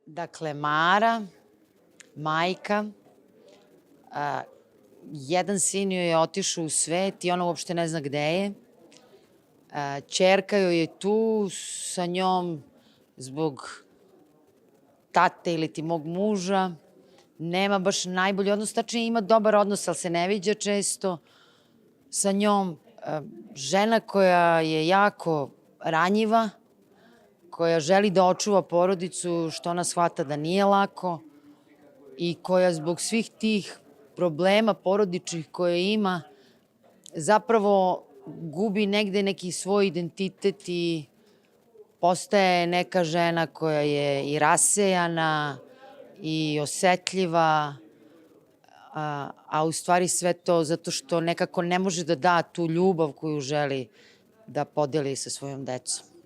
Dakle, Mara, majka, jedan sin joj je otišao u svet i ona uopšte ne zna gde je. Ćerka joj je tu sa njom zbog tate ili ti mog muža. Nema baš najbolji odnos, tačnije ima dobar odnos, ali se ne viđa često sa njom. Žena koja je jako ranjiva, koja želi da očuva porodicu, što ona shvata da nije lako i koja zbog svih tih problema porodičnih koje ima zapravo gubi negde neki svoj identitet i postaje neka žena koja je i rasejana i osetljiva, a u stvari sve to zato što nekako ne može da da tu ljubav koju želi da podeli sa svojom decom.